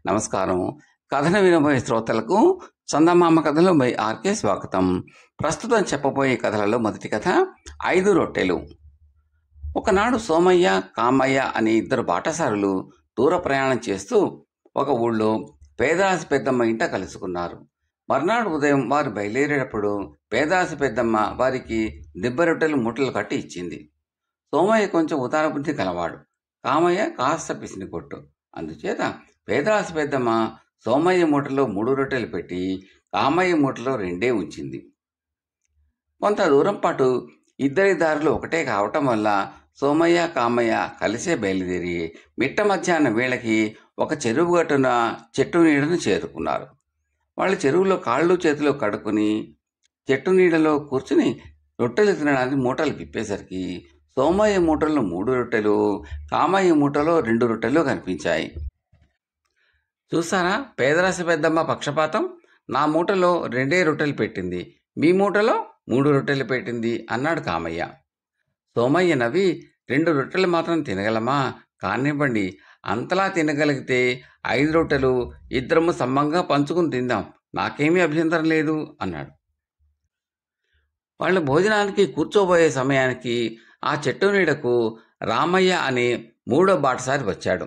నమస్కారం. కథను వినబోయే శ్రోతలకు చందమామ కథలు బై ఆర్కే స్వాగతం. ప్రస్తుతం చెప్పబోయే కథలలో మొదటి కథ 5 రొట్టెలు. ఒకనాడు సోమయ్య, కామయ్య అనే ఇద్దరు బాటసారులు దూర ప్రయాణం చేస్తూ ఒక ఊళ్ళో పేదాసి పెద్దమ్మ ఇంట కలుసుకున్నారు. మర్నాడు ఉదయం వారు బయలుదేరేటప్పుడు పేదాసి పెద్దమ్మ వారికి దిబ్బ రొట్టెలు మూటలు కట్టి ఇచ్చింది. సోమయ్య కొంచెం ఉదార బుద్ధి కలవాడు, కామయ్య కాస్త పిసిని కొట్టు. అందుచేత పేదరాశి పెద్దమ్మ సోమయ్య మూటలో 3 రొట్టెలు పెట్టి కామయ్య మూటలో 2 ఉంచింది. కొంత దూరం పాటు ఇద్దరి దారులు ఒకటే కావటం వల్ల సోమయ్య, కామయ్య కలిసే బయలుదేరి మిట్ట మధ్యాహ్నం వేళకి ఒక చెరువు గట్టున చెట్టు నీడను చేరుకున్నారు. వాళ్ళు చెరువులో కాళ్ళు చేతులు కడుక్కుని చెట్టు నీడలో కూర్చుని రొట్టెలు తినడానికి మూటలు విప్పేసరికి సోమయ్య మూటలో 3 రొట్టెలు, కామయ్య మూటలో 2 రొట్టెలు కనిపించాయి. చూసారా పేదరాశి పెద్దమ్మ పక్షపాతం? నా మూటలో 2 రొట్టెలు పెట్టింది, మీ మూటలో 3 రొట్టెలు పెట్టింది అన్నాడు కామయ్య. సోమయ్య నవ్వి, 2 రొట్టెలు మాత్రం తినగలమా? కానివ్వండి, అంతలా తినగలిగితే 5 రొట్టెలు ఇద్దరము సమంగా పంచుకుని తిందాం, నాకేమీ అభ్యంతరం లేదు అన్నాడు. వాళ్ళు భోజనానికి కూర్చోబోయే సమయానికి ఆ చెట్టు నీడకు రామయ్య అనే 3వ బాటసారి వచ్చాడు.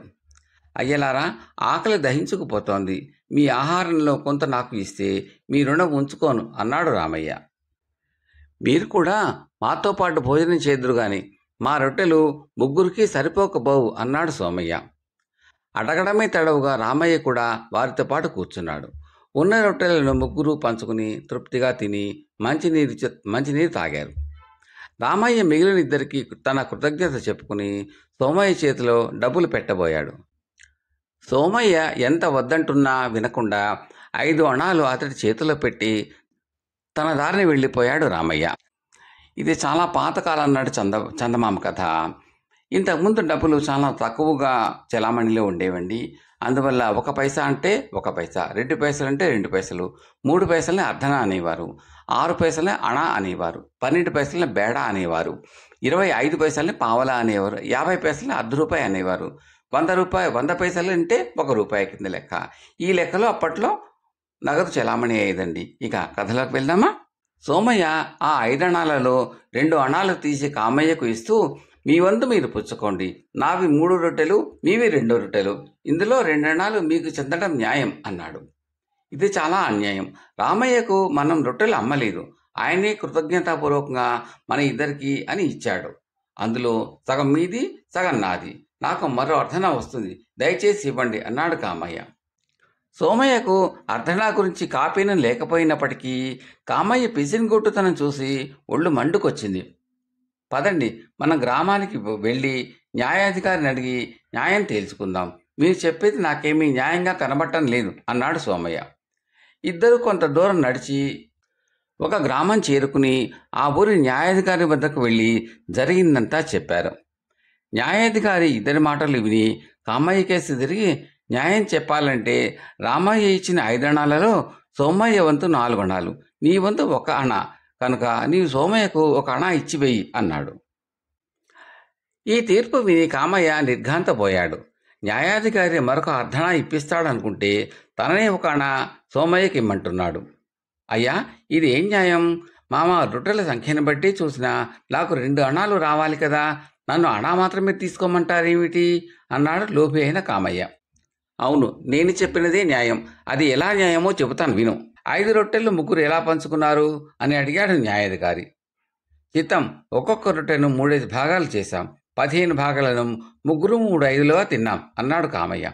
అయ్యలారా, ఆకలి దహించుకుపోతోంది, మీ ఆహారంలో కొంత నాకు ఇస్తే మీ రుణం ఉంచుకోను అన్నాడు రామయ్య. మీరు కూడా మాతో పాటు భోజనం చేదురు గాని మా రొట్టెలు 3కి సరిపోకపోవు అన్నాడు సోమయ్య. అడగడమే తడవుగా రామయ్య కూడా వారితో పాటు కూర్చున్నాడు. ఉన్న రొట్టెలను 3 పంచుకుని తృప్తిగా తిని మంచినీరు తాగారు. రామయ్య మిగిలిన ఇద్దరికి తన కృతజ్ఞత చెప్పుకుని సోమయ్య చేతిలో డబ్బులు పెట్టబోయాడు. సోమయ్య ఎంత వద్దంటున్నా వినకుండా 5 అణాలు అతడి చేతిలో పెట్టి తన దారిని వెళ్ళిపోయాడు రామయ్య. ఇది చాలా పాతకాలం నాటి చందమామ కథ. ఇంతకుముందు డబ్బులు చాలా తక్కువగా చలామణిలో ఉండేవండి. అందువల్ల 1 పైసా అంటే 1 పైసా, 2 పైసలు అంటే 2 పైసలు, 3 పైసలనే అర్ధనా అనేవారు, 6 పైసలనే అణా అనేవారు, 12 పైసలనే బేడా అనేవారు, 25 పైసలని పావలా అనేవారు, 50 పైసలని ₹1 అనేవారు, 100 పైసలు అంటే ₹1 కింద లెక్క. ఈ లెక్కలో అప్పట్లో నగదు చలామణి అయ్యేదండి. ఇక కథలోకి వెళ్దామా? సోమయ్య ఆ 5 అణాలలో 2 అణాలు తీసి కామయ్యకు ఇస్తూ, మీ వంతు మీరు పుచ్చుకోండి, నావి 3 రొట్టెలు, మీవి 2 రొట్టెలు, ఇందులో 2 అణాలు మీకు చెందడం న్యాయం అన్నాడు. ఇది చాలా అన్యాయం. రామయ్యకు మనం రొట్టెలు అమ్మలేదు, ఆయనే కృతజ్ఞతాపూర్వకంగా మన ఇద్దరికి అని ఇచ్చాడు. అందులో సగం మీది, సగం నాది, నాకు మరో అర్ధనా వస్తుంది, దయచేసి ఇవ్వండి అన్నాడు కామయ్య. సోమయ్యకు అర్ధనా గురించి కాపీనం లేకపోయినప్పటికీ కామయ్య పిసినిగొట్టుతనం చూసి ఒళ్ళు మండుకొచ్చింది. పదండి, మనం గ్రామానికి వెళ్ళి న్యాయాధికారిని అడిగి న్యాయం తేల్చుకుందాం, మీరు చెప్పేది నాకేమీ న్యాయంగా కనబడటం లేదు అన్నాడు సోమయ్య. ఇద్దరు కొంత దూరం నడిచి ఒక గ్రామం చేరుకుని ఆ ఊరి న్యాయాధికారి వద్దకు వెళ్ళి జరిగిందంతా చెప్పారు. న్యాయాధికారి ఇద్దరి మాటలు విని కామయ్య కేసు తిరిగి, న్యాయం చెప్పాలంటే రామయ్య ఇచ్చిన 5 అణాలలో సోమయ్య వంతు 4 అణాలు, నీ వంతు 1 అణా, కనుక నీవు సోమయ్యకు 1 అణా ఇచ్చివేయి అన్నాడు. ఈ తీర్పు విని కామయ్య నిర్ఘాంతపోయాడు. న్యాయాధికారి మరొక అర్ధనా ఇప్పిస్తాడనుకుంటే తననే 1 అణా సోమయ్యకి ఇమ్మంటున్నాడు. అయ్యా, ఇది ఏం న్యాయం? మామ రొట్టెల సంఖ్యను బట్టి చూసినా నాకు 2 అణాలు రావాలి కదా, నన్ను అణా మాత్రమే తీసుకోమంటారేమిటి అన్నాడు లోభి అయిన కామయ్య. అవును, నేను చెప్పినదే న్యాయం, అది ఎలా న్యాయమో చెబుతాను విను. 5 రొట్టెలు 3 ఎలా పంచుకున్నారు అని అడిగాడు న్యాయాధికారి. చిత్తం, ఒక్కొక్క రొట్టెను 3 భాగాలు చేశాం, 15 భాగాలను 3 3/5లుగా తిన్నాం అన్నాడు కామయ్య.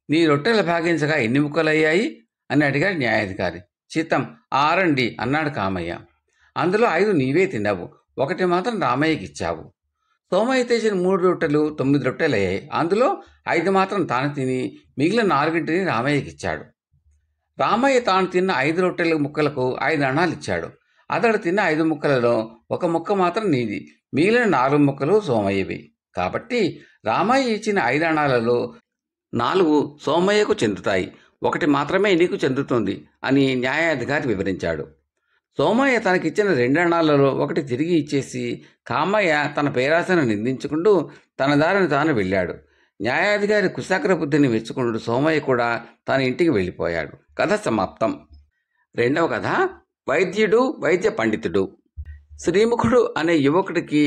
నీ రొట్టెలు భాగించగా ఎన్ని ముక్కలయ్యాయి అని అడిగాడు న్యాయాధికారి. చిత్తం, 6 అన్నాడు కామయ్య. అందులో 5 నీవే తిన్నావు, 1 మాత్రం రామయ్యకి ఇచ్చావు. సోమయ్య తెచ్చిన 3 రొట్టెలు 9 రొట్టెలయ్యాయి. అందులో 5 మాత్రం తాను తిని మిగిలిన 4 రామయ్యకి ఇచ్చాడు. రామయ్య తాను తిన్న 5 రొట్టెల ముక్కలకు 5 అణాలు ఇచ్చాడు. అతడు తిన్న 5 ముక్కలలో 1 ముక్క మాత్రం నీది, మిగిలిన 4 ముక్కలు సోమయ్యవి. కాబట్టి రామయ్య ఇచ్చిన 5 అణాలలో 4 సోమయ్యకు చెందుతాయి, 1 మాత్రమే నీకు చెందుతుంది అని న్యాయాధికారి వివరించాడు. సోమయ్య తనకిచ్చిన 2 అణాలలో 1 తిరిగి ఇచ్చేసి కామయ్య తన పేరాశను నిందించుకుంటూ తన దారిని తాను వెళ్ళాడు. న్యాయాధికారి కుశాగ్ర బుద్ధిని మెచ్చుకున్నాడు సోమయ్య కూడా తన ఇంటికి వెళ్ళిపోయాడు. కథ సమాప్తం. రెండవ కథ వైద్యుడు వైద్య పండితుడు. శ్రీముఖుడు అనే యువకుడికి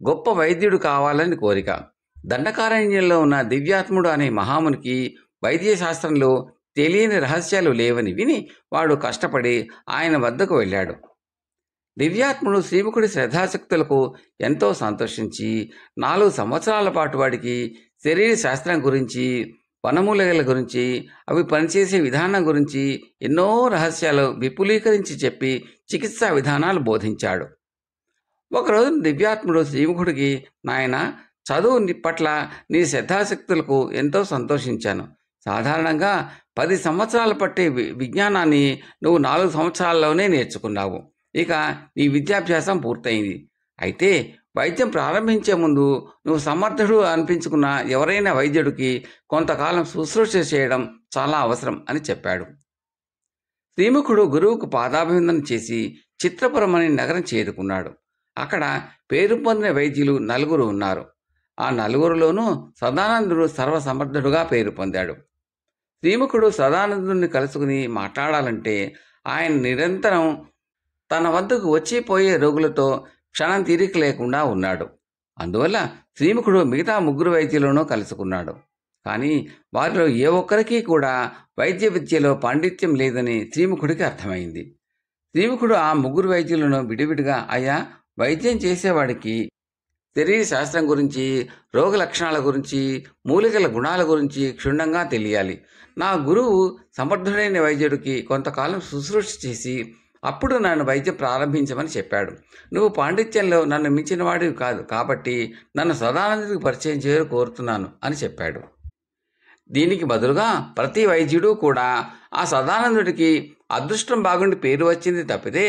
గొప్ప వైద్యుడు కావాలని కోరిక. దండకారణ్యంలో ఉన్న దివ్యాత్ముడు అనే మహామునికి వైద్యశాస్త్రంలో తెలియని రహస్యాలు లేవని విని వాడు కష్టపడి ఆయన వద్దకు వెళ్ళాడు. దివ్యాత్ముడు శ్రీముఖుడి శ్రద్ధాశక్తులకు ఎంతో సంతోషించి 4 సంవత్సరాల పాటు వాడికి శరీర శాస్త్రం గురించి, వనమూలికల గురించి, అవి పనిచేసే విధానం గురించి ఎన్నో రహస్యాలు విపులీకరించి చెప్పి చికిత్సా విధానాలు బోధించాడు. ఒకరోజు దివ్యాత్ముడు శ్రీముఖుడికి, నాయన, చదువు పట్ల నీ శ్రద్ధాశక్తులకు ఎంతో సంతోషించాను. సాధారణంగా 10 సంవత్సరాలు పట్టే విజ్ఞానాన్ని నువ్వు 4 సంవత్సరాల్లోనే నేర్చుకున్నావు. ఇక నీ విద్యాభ్యాసం పూర్తయింది. అయితే వైద్యం ప్రారంభించే ముందు నువ్వు సమర్థుడు అనిపించుకున్న ఎవరైనా వైద్యుడికి కొంతకాలం శుశ్రూష చేయడం చాలా అవసరం అని చెప్పాడు. శ్రీముఖుడు గురువుకు పాదాభివందనం చేసి చిత్రపురం అనే నగరం చేరుకున్నాడు. అక్కడ పేరు పొందిన వైద్యులు 4 ఉన్నారు. ఆ 4లోనూ సదానందుడు సర్వసమర్థుడుగా పేరు పొందాడు. శ్రీముఖుడు సదానందుడిని కలుసుకుని మాట్లాడాలంటే ఆయన నిరంతరం తన వద్దకు వచ్చిపోయే రోగులతో క్షణం తీరిక లేకుండా ఉన్నాడు. అందువల్ల శ్రీముఖుడు మిగతా 3 వైద్యులను కలుసుకున్నాడు. కానీ వారిలో ఏ ఒక్కరికి కూడా వైద్య విద్యలో పాండిత్యం లేదని శ్రీముఖుడికి అర్థమైంది. శ్రీముఖుడు ఆ 3 వైద్యులను విడివిడిగా, అయ్యా, వైద్యం చేసేవాడికి శరీర శాస్త్రం గురించి, రోగ లక్షణాల గురించి, మూలికల గుణాల గురించి క్షుణ్ణంగా తెలియాలి. నా గురువు సమర్థుడైన వైద్యుడికి కొంతకాలం శుశ్రూష చేసి అప్పుడు నన్ను వైద్యం ప్రారంభించమని చెప్పాడు. నువ్వు పాండిత్యంలో నన్ను మించిన వాడివి కాదు, కాబట్టి నన్ను సదానందుడికి పరిచయం చేయని కోరుతున్నాను అని చెప్పాడు. దీనికి బదులుగా ప్రతి వైద్యుడు కూడా ఆ సదానందుడికి అదృష్టం బాగుండి పేరు వచ్చింది తప్పితే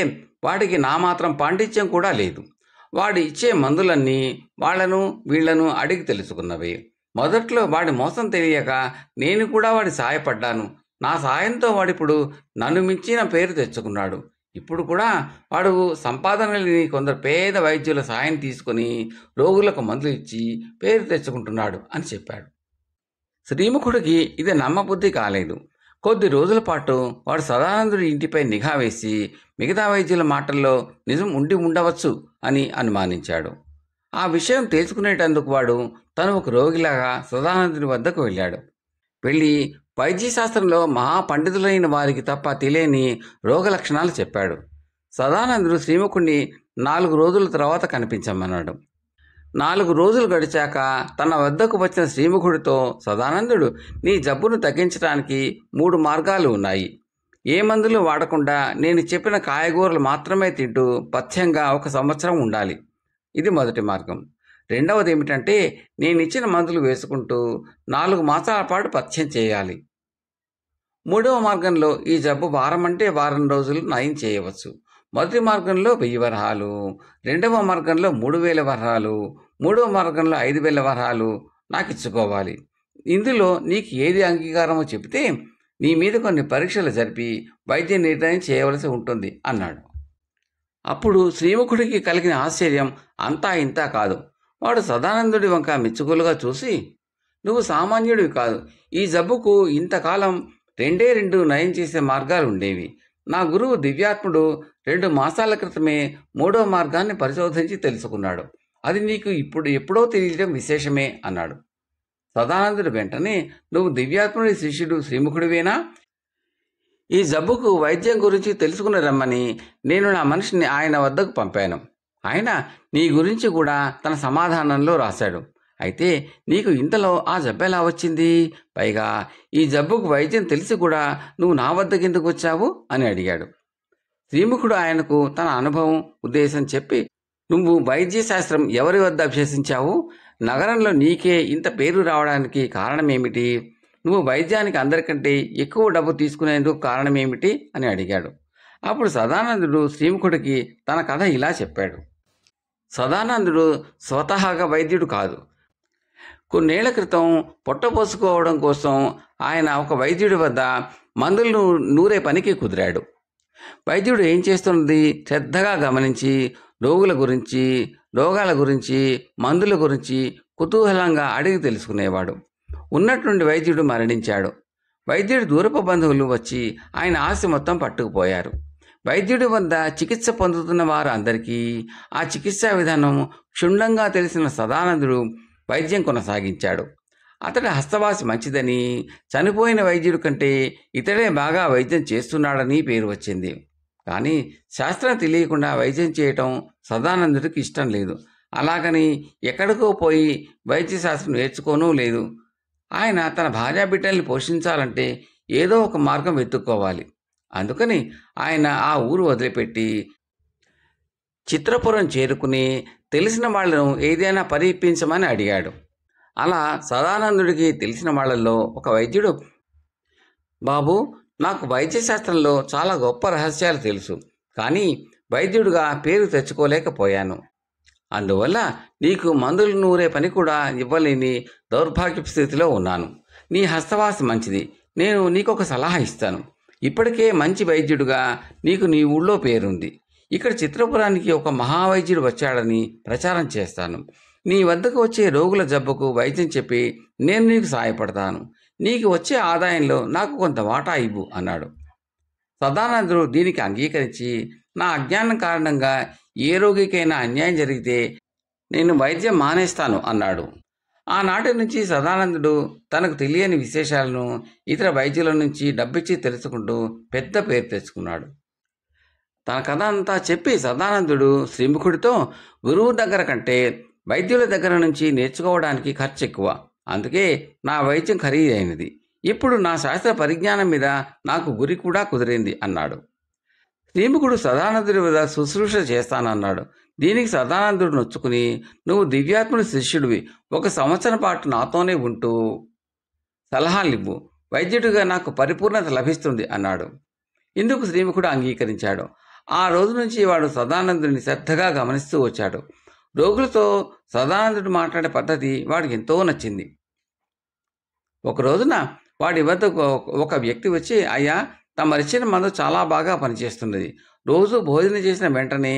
వాడికి నా మాత్రం పాండిత్యం కూడా లేదు. వాడు ఇచ్చే మందులన్నీ వాళ్లను వీళ్లను అడిగి తెలుసుకున్నవే. మొదట్లో వాడి మోసం తెలియక నేను కూడా వాడి సాయపడ్డాను. నా సాయంతో వాడిప్పుడు నన్ను మించిన పేరు తెచ్చుకున్నాడు. ఇప్పుడు కూడా వాడు సంపాదన లేని కొందరు పేద వైద్యుల సాయం తీసుకుని రోగులకు మందులు ఇచ్చి పేరు తెచ్చుకుంటున్నాడు అని చెప్పాడు. శ్రీముఖుడికి ఇది నమ్మబుద్ధి కాలేదు. కొద్ది రోజుల పాటు వాడు సదానందుడి ఇంటిపై నిఘా వేసి మిగతా వైద్యుల మాటల్లో నిజం ఉండి ఉండవచ్చు అని అనుమానించాడు. ఆ విషయం తెలుసుకునేటందుకు వాడు తను ఒక రోగిలాగా సదానందుడి వద్దకు వెళ్ళాడు. వెళ్ళి వైద్యశాస్త్రంలో మహాపండితులైన వారికి తప్ప తెలియని రోగ లక్షణాలు చెప్పాడు. సదానందుడు శ్రీముఖుడిని 4 రోజుల తర్వాత కనిపించమన్నాడు. 4 రోజులు గడిచాక తన వద్దకు వచ్చిన శ్రీముఖుడితో సదానందుడు, నీ జబ్బును తగ్గించడానికి 3 మార్గాలు ఉన్నాయి. ఏ మందులు వాడకుండా నేను చెప్పిన కాయగూరలు మాత్రమే తింటూ పథ్యంగా 1 సంవత్సరం ఉండాలి. ఇది మొదటి మార్గం. రెండవది ఏమిటంటే, నేనిచ్చిన మందులు వేసుకుంటూ 4 మాసాల పాటు పథ్యం చేయాలి. మూడవ మార్గంలో ఈ జబ్బు వారమంటే వారం రోజులు నయం చేయవచ్చు. మొదటి మార్గంలో 1000 వరహాలు, రెండవ మార్గంలో 3000 వరహాలు, మూడవ మార్గంలో 5000 వరహాలు నాకు ఇచ్చుకోవాలి. ఇందులో నీకు ఏది అంగీకారమో చెబితే నీ మీద కొన్ని పరీక్షలు జరిపి వైద్య నిర్ణయం చేయవలసి ఉంటుంది అన్నాడు. అప్పుడు శ్రీముఖుడికి కలిగిన ఆశ్చర్యం అంతా ఇంతా కాదు. వాడు సదానందుడి వంక మెచ్చుకోలుగా చూసి, నువ్వు సామాన్యుడివి కాదు. ఈ జబ్బుకు ఇంతకాలం 2 నయం చేసే మార్గాలు ఉండేవి. నా గురువు దివ్యాత్ముడు 2 మాసాల క్రితమే 3వ మార్గాన్ని పరిశోధించి తెలుసుకున్నాడు. అది నీకు ఎప్పుడో తెలియడం విశేషమే అన్నాడు. సదానందుడు వెంటనే, నువ్వు దివ్యాత్ముడి శిష్యుడు శ్రీముఖుడివేనా? ఈ జబ్బుకు వైద్యం గురించి తెలుసుకుని రమ్మని నేను నా మనిషిని ఆయన వద్దకు పంపాను. ఆయన నీ గురించి కూడా తన సమాధానంలో రాశాడు. అయితే నీకు ఇంతలో ఆ జబ్బు ఎలా వచ్చింది? పైగా ఈ జబ్బుకు వైద్యం తెలిసి కూడా నువ్వు నా వద్దకు ఎందుకు వచ్చావు అని అడిగాడు. శ్రీముఖుడు ఆయనకు తన అనుభవం, ఉద్దేశం చెప్పి, నువ్వు వైద్యశాస్త్రం ఎవరి వద్ద అభ్యసించావు? నగరంలో నీకే ఇంత పేరు రావడానికి కారణమేమిటి? నువ్వు వైద్యానికి అందరికంటే ఎక్కువ డబ్బు తీసుకునేందుకు కారణమేమిటి అని అడిగాడు. అప్పుడు సదానందుడు శ్రీముఖుడికి తన కథ ఇలా చెప్పాడు. సదానందుడు స్వతహాగా వైద్యుడు కాదు. కొన్నేళ్ల క్రితం పొట్టపోసుకోవడం కోసం ఆయన ఒక వైద్యుడి వద్ద మందులను నూరే పనికి కుదిరాడు. వైద్యుడు ఏం చేస్తున్నది శ్రద్ధగా గమనించి రోగుల గురించి, రోగాల గురించి, మందుల గురించి కుతూహలంగా అడిగి తెలుసుకునేవాడు. ఉన్నట్టుండి వైద్యుడు మరణించాడు. వైద్యుడి దూరపు బంధువులు వచ్చి ఆయన ఆస్తి మొత్తం పట్టుకుపోయారు. వైద్యుడి వద్ద చికిత్స పొందుతున్న వారు అందరికీ ఆ చికిత్సా విధానం క్షుణ్ణంగా తెలిసిన సదానందుడు వైద్యం కొనసాగించాడు. అతడి హస్తవాసి మంచిదని, చనిపోయిన వైద్యుడి కంటే ఇతడే బాగా వైద్యం చేస్తున్నాడని పేరు వచ్చింది. కానీ శాస్త్రం తెలియకుండా వైద్యం చేయటం సదానందుడికి ఇష్టం లేదు. అలాగని ఎక్కడికో పోయి వైద్యశాస్త్రం నేర్చుకోనూ లేదు. ఆయన తన భార్యాబిడ్డల్ని పోషించాలంటే ఏదో ఒక మార్గం వెతుక్కోవాలి. అందుకని ఆయన ఆ ఊరు వదిలిపెట్టి చిత్రపురం చేరుకుని తెలిసిన వాళ్లను ఏదైనా పరీక్షించమని అడిగాడు. అలా సదానందుడికి తెలిసిన వాళ్ళల్లో ఒక వైద్యుడు, బాబు, నాకు వైద్యశాస్త్రంలో చాలా గొప్ప రహస్యాలు తెలుసు, కానీ వైద్యుడిగా పేరు తెచ్చుకోలేకపోయాను. అందువల్ల నీకు మందులు నూరే పని కూడా ఇవ్వలేని దౌర్భాగ్య స్థితిలో ఉన్నాను. నీ హస్తవాసి మంచిది, నేను నీకొక సలహా ఇస్తాను. ఇప్పటికే మంచి వైద్యుడిగా నీకు నీ ఊళ్ళో పేరుంది. ఇక్కడ చిత్రపురానికి ఒక మహావైద్యుడు వచ్చాడని ప్రచారం చేస్తాను. నీ వద్దకు వచ్చే రోగుల జబ్బుకు వైద్యం చెప్పి నేను నీకు సాయపడతాను. నీకు వచ్చే ఆదాయంలో నాకు కొంత వాటా ఇవ్వు అన్నాడు. సదానందుడు దీనికి అంగీకరించి, నా అజ్ఞానం కారణంగా ఏ రోగికైనా అన్యాయం జరిగితే నేను వైద్యం మానేస్తాను అన్నాడు. ఆనాటి నుంచి సదానందుడు తనకు తెలియని విశేషాలను ఇతర వైద్యుల నుంచి డబ్బిచ్చి తెలుసుకుంటూ పెద్ద పేరు తెచ్చుకున్నాడు. తన కథ అంతా చెప్పి సదానందుడు శ్రీముఖుడితో, గురువు దగ్గర కంటే వైద్యుల దగ్గర నుంచి నేర్చుకోవడానికి ఖర్చు ఎక్కువ, అందుకే నా వైద్యం ఖరీదైనది. ఇప్పుడు నా శాస్త్ర పరిజ్ఞానం మీద నాకు గురి కూడా కుదిరింది అన్నాడు. శ్రీముఖుడు సదానందుడి వద్ద శుశ్రూష చేస్తానన్నాడు. దీనికి సదానందుడు నొచ్చుకుని, నువ్వు దివ్యాత్ముడి శిష్యుడివి, 1 సంవత్సరం పాటు నాతోనే ఉంటూ సలహాలివ్వు, వైద్యుడిగా నాకు పరిపూర్ణత లభిస్తుంది అన్నాడు. ఇందుకు శ్రీముఖుడు అంగీకరించాడు. ఆ రోజు నుంచి వాడు సదానందుడిని శ్రద్ధగా గమనిస్తూ వచ్చాడు. రోగులతో సదానందుడు మాట్లాడే పద్ధతి వాడికి ఎంతో నచ్చింది. ఒక రోజున వాడి వద్దకు ఒక వ్యక్తి వచ్చి, అయ్యా, తమరిచ్చిన మందు చాలా బాగా పనిచేస్తున్నది. రోజు భోజనం చేసిన వెంటనే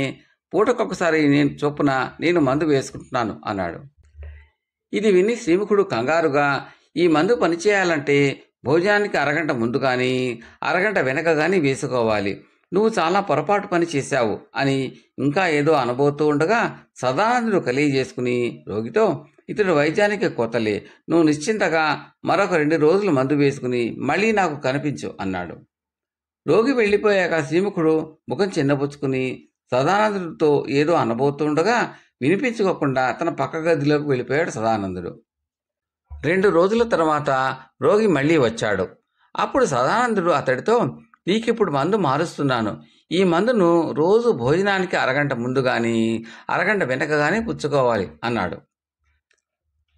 పూటకొకసారి నేను మందు వేసుకుంటున్నాను అన్నాడు. ఇది విని శ్రీముఖుడు కంగారుగా, ఈ మందు పనిచేయాలంటే భోజనానికి అరగంట ముందు కానీ అరగంట వెనక కానీ వేసుకోవాలి. నువ్వు చాలా పొరపాటు పని చేశావు అని ఇంకా ఏదో అనబోతూ ఉండగా సదానందుడు కలియజేసుకుని రోగితో, ఇతడు వైద్యానికి కొత్తలే, నువ్వు నిశ్చింతగా మరొక 2 రోజులు మందు వేసుకుని మళ్ళీ నాకు కనిపించు అన్నాడు. రోగి వెళ్ళిపోయాక శ్రీముఖుడు ముఖం చిన్నపుచ్చుకుని సదానందుడితో ఏదో అనబోతుండగా వినిపించుకోకుండా తన పక్క గదిలోకి వెళ్ళిపోయాడు సదానందుడు. 2 రోజుల తర్వాత రోగి మళ్ళీ వచ్చాడు. అప్పుడు సదానందుడు అతడితో, నీకిప్పుడు మందు మారుస్తున్నాను. ఈ మందును రోజు భోజనానికి అరగంట ముందు కానీ అరగంట వెనక కానీ పుచ్చుకోవాలి అన్నాడు.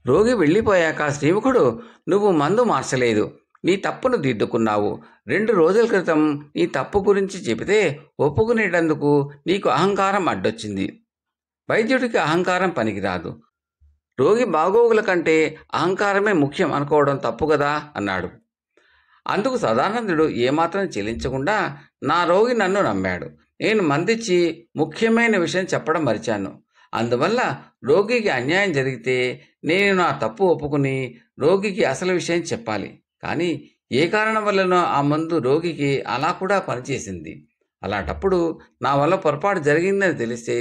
రోగి వెళ్ళిపోయాక శ్రీముఖుడు, నువ్వు మందు మార్చలేదు, నీ తప్పును దిద్దుకున్నావు. 2 రోజుల క్రితం నీ తప్పు గురించి చెబితే ఒప్పుకునేటందుకు నీకు అహంకారం అడ్డొచ్చింది. వైద్యుడికి అహంకారం పనికిరాదు. రోగి బాగోగుల కంటే అహంకారమే ముఖ్యం అనుకోవడం తప్పు కదా అన్నాడు. అందుకు సదానందుడు ఏమాత్రం చెల్లించకుండా, నా రోగి నన్ను నమ్మాడు, నేను మందిచ్చి ముఖ్యమైన విషయం చెప్పడం మరిచాను. అందువల్ల రోగికి అన్యాయం జరిగితే నేను నా తప్పు ఒప్పుకుని రోగికి అసలు విషయం చెప్పాలి. కానీ ఏ కారణం వల్లనో ఆ మందు రోగికి అలా కూడా పనిచేసింది. అలాంటప్పుడు నా వల్ల పొరపాటు జరిగిందని తెలిస్తే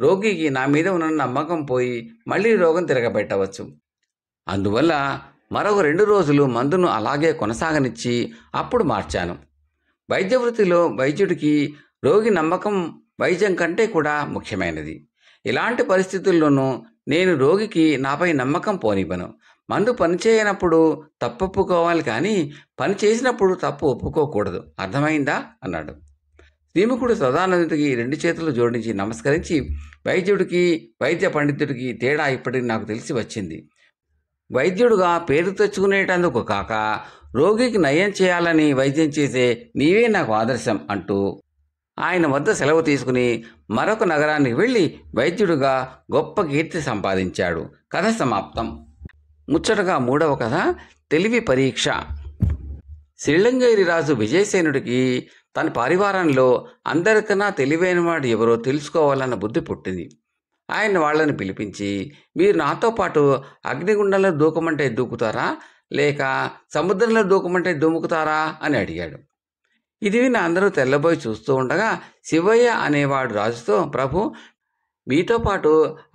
రోగికి నా మీద ఉన్న నమ్మకం పోయి మళ్ళీ రోగం తిరగబెట్టవచ్చు. అందువల్ల మరొక 2 రోజులు మందును అలాగే కొనసాగనిచ్చి అప్పుడు మార్చాను. వైద్య వృత్తిలో వైద్యుడికి రోగి నమ్మకం వైద్యం కంటే కూడా ముఖ్యమైనది. ఇలాంటి పరిస్థితుల్లోనూ నేను రోగికి నాపై నమ్మకం పోనివ్వను. మందు పనిచేయనప్పుడు తప్పు ఒప్పుకోవాలి, కానీ పని చేసినప్పుడు తప్పు ఒప్పుకోకూడదు. అర్థమైందా అన్నాడు. శ్రీముఖుడు సదానందుడికి 2 చేతులు జోడించి నమస్కరించి, వైద్యుడికి వైద్య పండితుడికి తేడా ఇప్పటికి నాకు తెలిసి వచ్చింది. వైద్యుడుగా పేరు తెచ్చుకునేటందుకు కాక రోగికి నయం చేయాలని వైద్యం చేసే నీవే నాకు ఆదర్శం అంటూ ఆయన వద్ద సెలవు తీసుకుని మరొక నగరానికి వెళ్ళి వైద్యుడిగా గొప్ప కీర్తి సంపాదించాడు. కథ సమాప్తం. ముచ్చటగా 3వ కథ, తెలివి పరీక్ష. శ్రీలంగేరి రాజు విజయసేనుడికి తన పరివారంలో అందరికన్నా తెలివైనవాడు ఎవరో తెలుసుకోవాలన్న బుద్ధి పుట్టింది. ఆయన వాళ్ళని పిలిపించి, మీరు నాతో పాటు అగ్నిగుండంలో దూకమంటే దూకుతారా, లేక సముద్రంలో దూకమంటే దుముకుతారా అని అడిగాడు. ఇది విని అందరూ తెల్లబోయి చూస్తూ ఉండగా శివయ్య అనేవాడు రాజుతో, ప్రభు, మీతో పాటు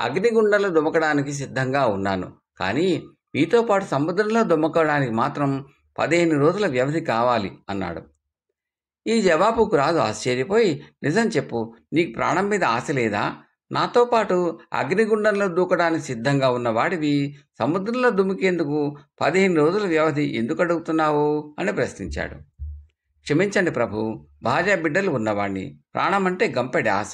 అగ్నిగుండంలో దుమకడానికి సిద్ధంగా ఉన్నాను, కానీ మీతో పాటు సముద్రంలో దుమకడానికి మాత్రం 15 రోజుల వ్యవధి కావాలి అన్నాడు. ఈ జవాబుకు రాజు ఆశ్చర్యపోయి, నిజం చెప్పు, నీకు ప్రాణం మీద ఆశ లేదా? నాతో పాటు అగ్నిగుండంలో దూకడానికి సిద్ధంగా ఉన్న వాడివి సముద్రంలో దుమికేందుకు 15 రోజుల వ్యవధి ఎందుకు అడుగుతున్నావు అని ప్రశ్నించాడు. క్షమించండి ప్రభు, భార్య బిడ్డలు ఉన్నవాణ్ణి, ప్రాణం అంటే గంపెడి ఆశ,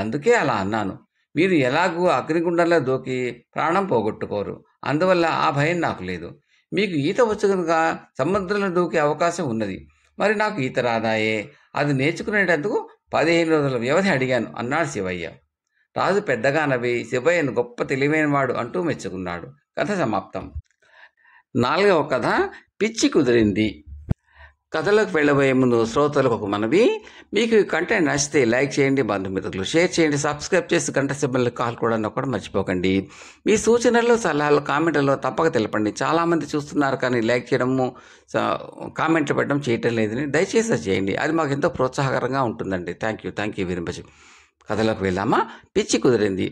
అందుకే అలా అన్నాను. మీరు ఎలాగూ అగ్నిగుండంలో దూకి ప్రాణం పోగొట్టుకోరు, అందువల్ల ఆ భయం నాకు లేదు. మీకు ఈత వచ్చు కనుక సముద్రంలో దూకే అవకాశం ఉన్నది, మరి నాకు ఈత రాదాయే, అది నేర్చుకునేటందుకు 15 రోజుల వ్యవధి అడిగాను అన్నాడు శివయ్య. రాజు పెద్దగా నవ్వి శివయ్యను గొప్ప తెలివైనవాడు అంటూ మెచ్చుకున్నాడు. కథ సమాప్తం. 4వ కథ పిచ్చి కుదిరింది. కథలోకి వెళ్ళబోయే ముందు శ్రోతలకు ఒక మనవి, మీకు ఈ కంటెంట్ నచ్చితే లైక్ చేయండి, బంధుమిత్రులు షేర్ చేయండి, సబ్స్క్రైబ్ చేసి గంట సింబల్ కాల్ కూడా నొక్కడం మర్చిపోకండి. మీ సూచనలు సలహాలు కామెంట్లలో తప్పక తెలపండి. చాలామంది చూస్తున్నారు కానీ లైక్ చేయడము కామెంట్లు పెట్టడం చేయటం లేదని దయచేసి చేయండి, అది మాకు ఎంతో ప్రోత్సాహకరంగా ఉంటుందండి. Thank you very much. కథలోకి వెళ్దామా. పిచ్చి కుదిరింది.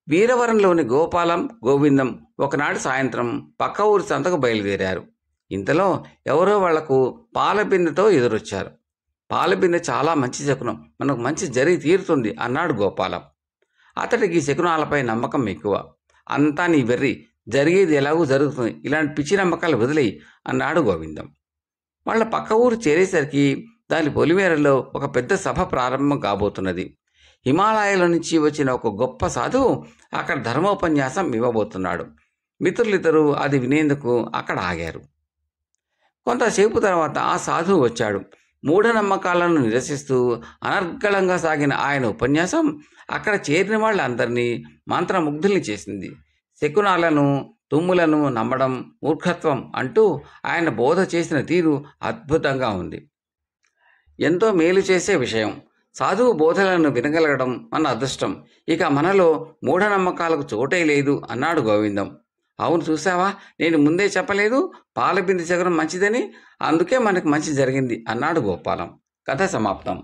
వీరవరంలోని గోపాలం, గోవిందం ఒకనాడు సాయంత్రం పక్క ఊరి సంతకు బయలుదేరారు. ఇంతలో ఎవరో వాళ్లకు పాల బిందెతో ఎదురొచ్చారు. పాల బిందె చాలా మంచి శకునం, మనకు మంచి జరిగి తీరుతుంది అన్నాడు గోపాలం. అతడికి శకునాలపై నమ్మకం ఎక్కువ. అంతా నీ వెర్రి, జరిగేది ఎలాగూ జరుగుతుంది, ఇలాంటి పిచ్చి నమ్మకాలు వదిలేయి అన్నాడు గోవిందం. వాళ్ళ పక్క ఊరు చేరేసరికి దాని పొలిమేరలో ఒక పెద్ద సభ ప్రారంభం కాబోతున్నది. హిమాలయాల నుంచి వచ్చిన ఒక గొప్ప సాధువు అక్కడ ధర్మోపన్యాసం ఇవ్వబోతున్నాడు. మిత్రులిద్దరూ అది వినేందుకు అక్కడ ఆగారు. కొంతసేపు తర్వాత ఆ సాధువు వచ్చాడు. మూఢనమ్మకాలను నిరసిస్తూ అనర్గళంగా సాగిన ఆయన ఉపన్యాసం అక్కడ చేరిన వాళ్ళందరినీ మంత్రముగ్ధుల్ని చేసింది. శకునాలను, తుమ్ములను నమ్మడం మూర్ఖత్వం అంటూ ఆయన బోధ చేసిన తీరు అద్భుతంగా ఉంది. ఎంతో మేలు చేసే విషయం. సాధువు బోధలను వినగలగడం మన అదృష్టం. ఇక మనలో మూఢనమ్మకాలకు చోటే లేదు అన్నాడు గోవిందం. అవును, చూసావా, నేను ముందే చెప్పలేదు పాలబింది శకునం మంచిదని, అందుకే మనకు మంచి జరిగింది అన్నాడు గోపాలం. కథ సమాప్తం.